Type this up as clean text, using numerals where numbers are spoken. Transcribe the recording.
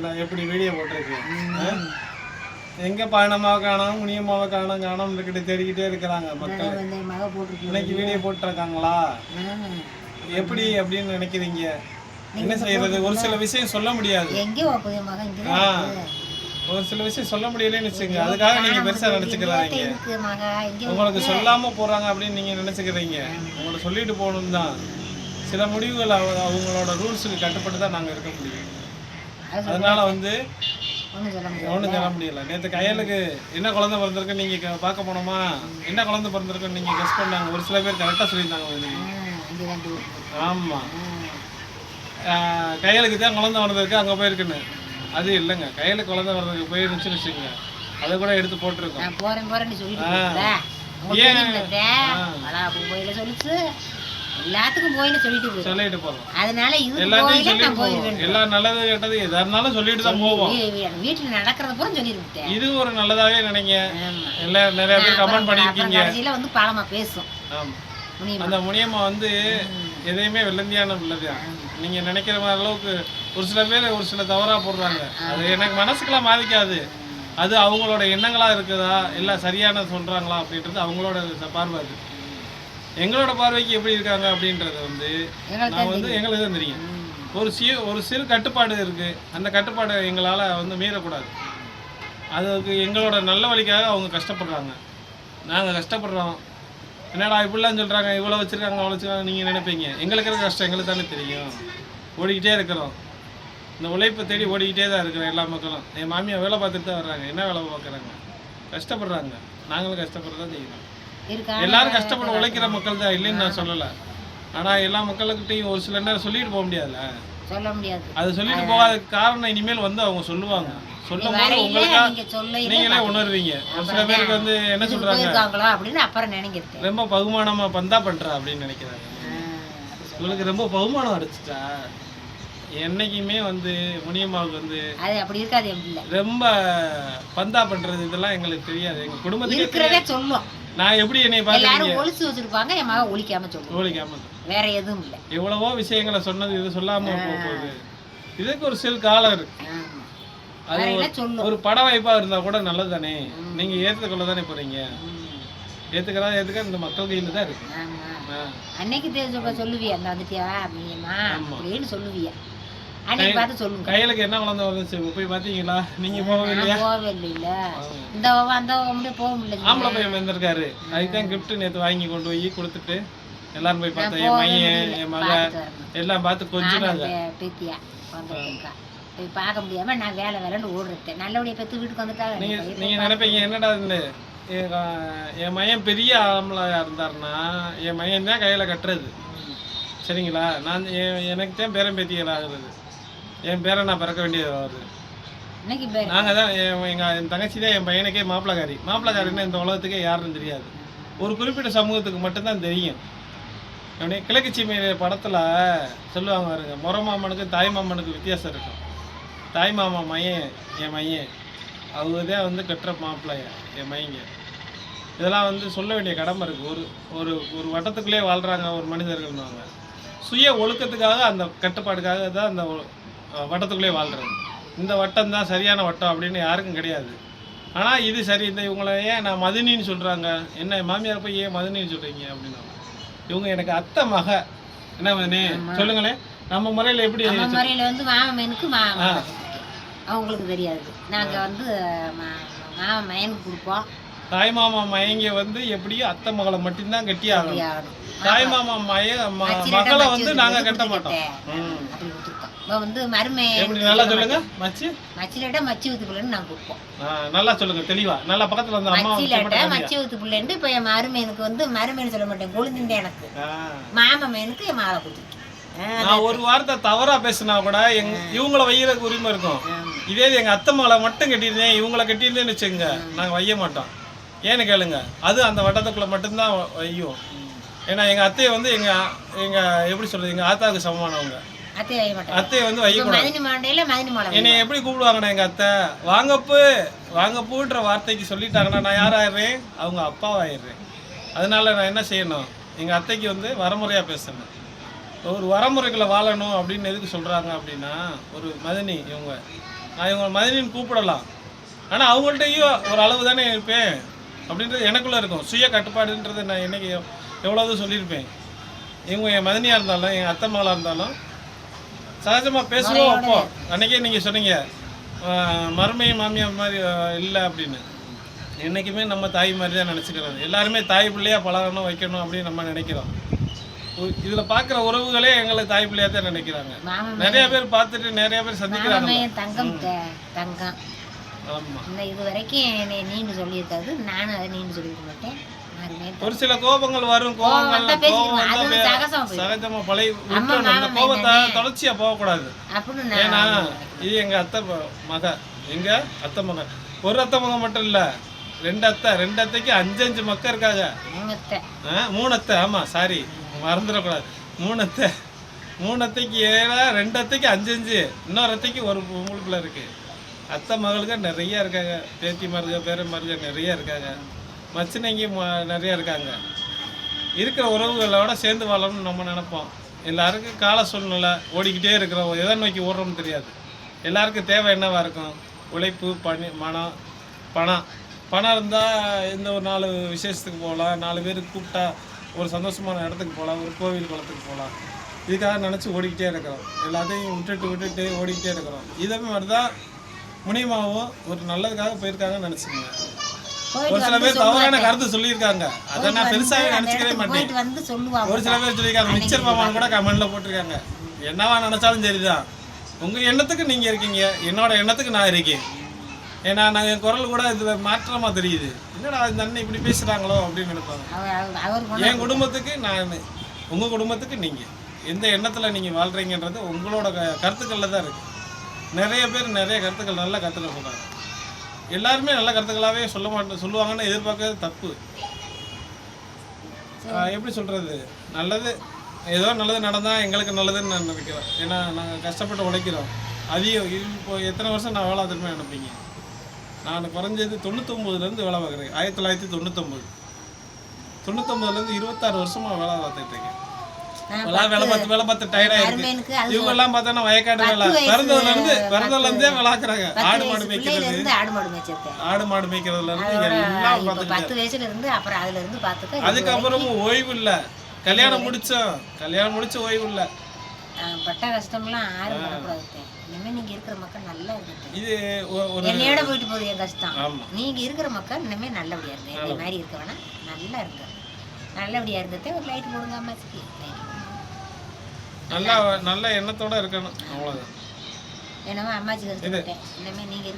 நான் எப்படி வீடியோ போட்டிருக்கேன். எங்க பயணமாக காணோம், முனியமாவை காணோம் தேடிக்கிட்டே இருக்கிறாங்க மக்கள். இன்னைக்கு வீடியோ போட்டிருக்காங்களா எப்படி அப்படின்னு நினைக்கிறீங்க? என்ன செய்யறது? ஒரு சில விஷயம் சொல்ல முடியாது. ஒரு சில விஷயம் சொல்ல முடியலன்னு வச்சுங்க, அதுக்காக நீங்க பெருசா நினைச்சுக்கிறாங்க. உங்களுக்கு சொல்லாம போறாங்க அப்படின்னு நீங்க நினைச்சுக்கிறீங்க. உங்களை சொல்லிட்டு போகணும் தான். சில முடிவுகள் அவங்களோட ரூல்ஸுக்கு கட்டுப்பட்டு தான் நாங்கள் இருக்க முடியும். அதனால வந்து ஒன்றும் சொல்ல முடியல. நேற்று கையலுக்கு என்ன குழந்தை பிறந்திருக்கு நீங்கள் பார்க்க போனோமா, என்ன குழந்தை பிறந்திருக்குன்னு நீங்கள் கெஸ் பண்ணாங்க. ஒரு சில பேர் கரெக்டாக சொல்லியிருந்தாங்க. ஆமாம், கையலுக்கு தான் குழந்தை வந்ததுக்கு அங்கே போயிருக்குன்னு. அது இல்லைங்க, கையில் குழந்தை வர்றதுக்கு போயிருந்துச்சுன்னு வச்சுக்கோங்க, அதை கூட எடுத்து போட்டிருக்கோம். எல்லாத்துக்கும் போயின்னு சொல்லிட்டு போறோம். அதனால இது எல்லா நல்லது கேட்டது எதா இருந்தாலும் சொல்லிட்டு தான் போவோம். வீட்டுல நடக்கிறத பூரா சொல்லிருக்கேன். இது ஒரு நல்லதாவே நினைங்க. எல்லாம் நிறைய பேர் கமெண்ட் பண்ணிருக்கீங்க. கடைசியில வந்து பாலமா பேசும். அந்த முனியம்மா வந்து எதையுமே வெள்ளந்தியான உள்ளதான். நீங்க நினைக்கிற அளவுக்கு ஒரு சில பேர் ஒரு சில தவறா போடுறாங்க. அது எனக்கு மனசுக்கெல்லாம் பாதிக்காது. அது அவங்களோட எண்ணங்களா இருக்குதா இல்ல சரியான சொல்றாங்களா அப்படின்றது அவங்களோட பார்வை. அது எங்களோட பார்வைக்கு எப்படி இருக்காங்க அப்படின்றது வந்து நான் வந்து எங்களுக்கு தான் தெரியும். ஒரு சிறு கட்டுப்பாடு இருக்குது. அந்த கட்டுப்பாடை எங்களால் வந்து மீறக்கூடாது. அதுக்கு எங்களோட நல்ல வழிக்காக அவங்க கஷ்டப்படுறாங்க, நாங்கள் கஷ்டப்படுறோம். என்னடா இப்படிலாம் சொல்கிறாங்க, இவ்வளோ வச்சுருக்காங்க அவ்வளோ வச்சுருக்காங்க நீங்கள் நினைப்பீங்க. எங்களுக்கு இருக்கிற கஷ்டம் எங்களுக்கு தானே தெரியும். ஓடிக்கிட்டே இருக்கிறோம், இந்த உழைப்பை தேடி ஓடிக்கிட்டே தான் இருக்கிறோம் எல்லா மக்களும். என் மாமியார் வேலை பார்த்துட்டு தான் வர்றாங்க. என்ன வேலை பார்க்குறாங்க, கஷ்டப்படுறாங்க. நாங்களும் கஷ்டப்படுறதான் செய்யணும். எல்லாரும் கஷ்டப்பட உழைக்கிற மக்கள் தான், இல்லைன்னு நான் சொல்லலை. ஆனால் எல்லா மக்களுக்கிட்டையும் ஒரு சில நேரம் சொல்லிட்டு போக முடியாதுல்ல. சொல்ல முடியாது. அது சொல்லிட்டு போகாத காரணம் இனிமேல் வந்து அவங்க சொல்லுவாங்க. சொல்லும் போது உங்களுக்கு நீங்களே உணர்வீங்க. ஒரு சில பேருக்கு வந்து என்ன சொல்றாங்க அப்படின்னு அப்புறம் நினைக்கிறது ரொம்ப பகுமானமா பந்தா பண்றா அப்படின்னு நினைக்கிறாங்க. உங்களுக்கு ரொம்ப பகுமானம் அடிச்சுட்டா. என்னைக்குமே வந்து முனியம்மாவுக்கு வந்து அது அப்படி இருக்காது. ரொம்ப பந்தா பண்றது இதெல்லாம் எங்களுக்கு தெரியாது. எங்க குடும்பத்துக்கு சொல்லுவோம். நான் எப்படி என்னை பாக்குறீங்க, ஒளிச்சு வச்சிருப்பாங்க. என் மக ஒளிக்காம சொல்லுவோம். ஒளிக்காம வேற எதுவும் இல்லை. எவ்வளவோ விஷயங்களை சொன்னது இது சொல்லாம போகுது. இதுக்கு ஒரு சில காலம் இருக்கு. அது ஒரு பட வாய்ப்பா இருந்தா கூட நல்லது தானே. நீங்க ஏத்துக்கொள்ள தானே போறீங்க. ஏத்துக்க இந்த மக்கள் கையில தான் இருக்கு. அன்னைக்கு சொல்லுவியா அந்த வந்துட்டியா அப்படின்னு சொல்லுவியா. அன்னைக்கு பார்த்து சொல்லுங்க. கையிலுக்கு என்ன குழந்தை வந்துச்சு போய் பாத்தீங்களா? நீங்க போகவே இல்லையா? போகவே இல்லை. இந்த அந்த போக முடியல. ஆம்பளை பையன் வந்திருக்காரு. அதுதான் கிஃப்ட் நேற்று வாங்கி கொண்டு போய் கொடுத்துட்டு எல்லாரும் போய் பார்த்தேன். என் மையன் என் மக எல்லாம் பார்த்து கொஞ்சம் பேத்தியா வந்துருக்கா போய் பார்க்க முடியாம நான் வேலைன்னு ஓடுறேன். நல்லபடியா பெற்று வீட்டுக்கு வந்துட்டா. நீங்க நினைப்பீங்க என்னடா என் மையன் பெரிய ஆம்பளையா இருந்தாருன்னா என் மையன் தான் கையில கட்டுறது. சரிங்களா? நான் எனக்கு தான் பேரன் பேத்திகள் ஆகுறது. என் பேரை நான் பிறக்க வேண்டியது வருது. நாங்கள் தான் என் தங்கச்சி தான் என் பையனுக்கே மாப்பிள்ளக்காரின்னா இந்த உலகத்துக்கே யாருன்னு தெரியாது. ஒரு குறிப்பிட்ட சமூகத்துக்கு மட்டும்தான் தெரியும். அப்படியே கிழக்கு சீமையில படத்தில் சொல்லுவாங்க பாருங்க, முறை மாமனுக்கு தாய் மாமனுக்கு வித்தியாசம் இருக்கும். தாய் மாமா மையன் என் மையன் அவங்க தான் வந்து கட்டுற மாப்பிள்ளைய என் மையங்க. இதெல்லாம் வந்து சொல்ல வேண்டிய கடமை இருக்குது. ஒரு ஒரு வட்டத்துக்குள்ளே வாழ்கிறாங்க ஒரு மனிதர்கள்னுவாங்க. சுய ஒழுக்கத்துக்காக அந்த கட்டுப்பாடுக்காக தான் அந்த வட்டத்துக்குள்ளே வாழ்கிறது. இந்த வட்டம் தான் சரியான வட்டம் அப்படின்னு யாருக்கும் கிடையாது. ஆனால் இது சரி. இந்த இவங்களை ஏன் நான் மதினின்னு சொல்கிறாங்க, என்ன மாமியார் போய் ஏன் மதினின்னு சொல்கிறீங்க அப்படின்னா, இவங்க எனக்கு அத்தை மக. என்ன மதினி சொல்லுங்களேன். நம்ம முறையில் எப்படி முறையில் வந்து மாமனுக்கு அவங்களுக்கு தெரியாது. நாங்கள் வந்து மாமா மயனுக்கு கொடுப்போம். தாய் மாமா மயங்க வந்து எப்படியும் அத்தை மகளை மட்டும்தான் கட்டி ஆகணும். தாய் மாமா மகளை வந்து நாங்கள் கட்ட மாட்டோம். வந்து மருமை நல்லா சொல்லுங்க. மச்சிலட்ட மச்சி ஊத்து பிள்ளைன்னு நாங்கள் கொடுப்போம். நல்லா சொல்லுங்க தெளிவா. நல்லா பக்கத்துல வந்து அம்மா மச்சிலட்ட மச்சி ஊத்து பிள்ளைன்னு இப்போ என் மருமையனுக்கு வந்து மருமைன்னு சொல்ல மாட்டேன், கொழுந்துண்டு எனக்கு மாமனுக்கு என் மாலை கொடுத்துருக்கேன். நான் ஒரு வார்த்தை தவறா பேசினா கூட இவங்கள வையறதுக்கு உரிமை இருக்கும். இதே எங்க அத்தை மகளை மட்டும் கட்டியிருந்தேன், இவங்கள கட்டியிருந்தேன்னு வச்சுங்க, நாங்கள் வைய மாட்டோம். ஏன்னு கேளுங்க, அது அந்த வட்டத்துக்குள்ள மட்டும்தான் வையும். ஏன்னா எங்க அத்தையை வந்து எங்க எப்படி சொல்றது, எங்க ஆத்தாவுக்கு சமமானவங்க. அத்தையை வந்து வைக்கக்கூடாது. என்னை எப்படி கூப்பிடுவாங்கண்ணா எங்க அத்தை, வாங்கப்பூன்ற வார்த்தைக்கு சொல்லிட்டாங்கன்னா நான் யார் ஆயிடுறேன், அவங்க அப்பாவாயிடுறேன். அதனால நான் என்ன செய்யணும், எங்க அத்தைக்கு வந்து வரமுறையா பேசணும். ஒரு வரமுறைகளை வாழணும் அப்படின்னு எதுக்கு சொல்கிறாங்க அப்படின்னா, ஒரு மதினி இவங்க, நான் இவங்க மதினின்னு கூப்பிடலாம், ஆனால் அவங்கள்ட்டையும் ஒரு அளவு தானே இருப்பேன் அப்படின்றது எனக்குள்ளே இருக்கும். சுய கட்டுப்பாடுன்றது நான் என்னைக்கு எவ்வளவு சொல்லியிருப்பேன். இவங்க என் மதினியாக இருந்தாலும் என் அத்தை மகளாக இருந்தாலும் சகஜமாக பேசுவோம் வைப்போம். அன்றைக்கே நீங்கள் சொன்னீங்க மருமையும் மாமியார் மாதிரி இல்லை அப்படின்னு. என்றைக்குமே நம்ம தாய் மாதிரி தான் நினச்சிக்கிறது. எல்லாருமே தாய் பிள்ளையாக பழகணும் வைக்கணும் அப்படின்னு நம்ம நினைக்கிறோம். இதில் பார்க்குற உறவுகளே எங்களை தாய் பிள்ளையாக தான் நினைக்கிறாங்க. நிறைய பேர் பார்த்துட்டு நிறைய பேர் சந்திக்கிறாங்க. தங்கம் தங்கம். ஆமாம், இந்த இது வரைக்கும் என்னை நீண்டு சொல்லியிருக்காது, நானும் அதை நீண்டு சொல்லியிருக்க மாட்டேன். ஒரு சில கோபங்கள் வரும். சகஜமா பழைய அந்த கோபத்தை தொடர்ச்சியா போகக்கூடாது. ஏன்னா இது எங்க அத்தை மக, எங்க அத்தை மக, ஒரு அத்தை மகன் மட்டும் இல்ல, ரெண்டு அத்தைக்கு 5 மக்கள் இருக்காங்க. 3 அத்தை, ஆமா சாரி மறந்துடக்கூடாது. 3 அத்தைக்கு 7, 2 அத்தைக்கு 5, இன்னொரு அத்தைக்கு ஒரு பொம்பளை இருக்கு. அத்தை மகளுக்கு நிறைய இருக்காங்க, பேத்தி மருக பேர மருக நிறைய இருக்காங்க, மச்சினைங்க நிறைய இருக்காங்க. இருக்கிற உறவுகளோட சேர்ந்து வாழணும்னு நம்ம நினைப்போம். எல்லாருக்கும் கால சூழ்நிலை ஓடிக்கிட்டே இருக்கிறோம், எதை நோக்கி ஓடுறோம்னு தெரியாது. எல்லாருக்கும் தேவை என்னவா இருக்கும்? உழைப்பு, பணம் இருந்தால் இந்த ஒரு 4 விசேஷத்துக்கு போகலாம், 4 பேருக்கு கூப்பிட்டா ஒரு சந்தோஷமான இடத்துக்கு போகலாம், ஒரு கோவில் குளத்துக்கு போகலாம். இதுக்காக நினச்சி ஓடிக்கிட்டே இருக்கிறோம். எல்லாத்தையும் விட்டுட்டு ஓடிக்கிட்டே இருக்கிறோம். இதே மாதிரி தான் முனியமாவும் ஒரு நல்லதுக்காக போயிருக்காங்கன்னு நினச்சிக்கோங்க. ஒரு சில பேர் தவறான கருத்து சொல்லியிருக்காங்க, அதை நான் பெருசாகவே நினச்சிக்கவே மாட்டேன். ஒரு சில பேர் சொல்லியிருக்காங்க, மிச்சர் மாமான்னு கூட கமெண்ட்ல போட்டிருக்காங்க. என்னவா நினச்சாலும் சரிதான், உங்கள் எண்ணத்துக்கு நீங்கள் இருக்கீங்க, என்னோட எண்ணத்துக்கு நான் இருக்கேன். ஏன்னா நான் என் குரல் கூட இதில் மாற்றமாக தெரியுது. என்னடா இந்த அண்ணன் இப்படி பேசுகிறாங்களோ அப்படின்னு நினைப்பாங்க. என் குடும்பத்துக்கு நான், உங்கள் குடும்பத்துக்கு நீங்கள் எந்த எண்ணத்தில் நீங்கள் வாழ்கிறீங்கன்றது உங்களோட கருத்துக்களில் தான் இருக்குது. நிறைய பேர் நிறைய கருத்துக்கள், நல்ல கருத்துக்கள் சொல்கிறாங்க. எல்லாருமே நல்ல கருத்துக்களாகவே சொல்லுவாங்கன்னு எதிர்பார்க்கறது தப்பு. எப்படி சொல்கிறது, நல்லது ஏதோ நல்லது நடந்தால் எங்களுக்கு நல்லதுன்னு நான் நினைக்கிறேன். ஏன்னா நாங்கள் கஷ்டப்பட்டு உழைக்கிறோம். அதிகம் இப்போ எத்தனை வருஷம் நான் வேலை திரும்ப நினைப்பீங்க. நான் குறைஞ்சது 99லேருந்து வேலை பார்க்குறேன். 1999 99லேருந்து 26 வருஷமாக வேலை பார்த்துட்டு இருக்கேன். வேலை பார்த்து டயர்டாக இருக்கு. இவங்க எல்லாம் பார்த்தோன்னா வயக்காடு வேலை, பிறந்ததுலேருந்தே விளாக்குறாங்க. ஆடு மாடு மேய்க்கிறதுல இருந்து எல்லாம் பார்த்துட்டு, அதுக்கப்புறமும் ஓய்வு இல்லை. கல்யாணம் முடிச்சு ஓய்வு இல்லை. பட்ட கஷ்டம்லாம் யாரும் படக்கூடாது. இனிமே நீங்க இருக்கிற மக்கள் நல்லா இருக்கு. இது ஒரு என்னையோட போயிட்டு போகுது என் கஷ்டம். நீங்க இருக்கிற மக்கள் இனிமே நல்லபடியா இருக்கு. இந்த மாதிரி இருக்க வேணா, நல்லா இருக்கு. நல்லபடியா இருக்கிறத ஒரு லைட் போடுங்க அம்மாச்சிக்கு. நல்ல எண்ணத்தோட இருக்கணும், அவ்வளவுதான். என்னவோ அம்மாச்சி இனிமே நீங்க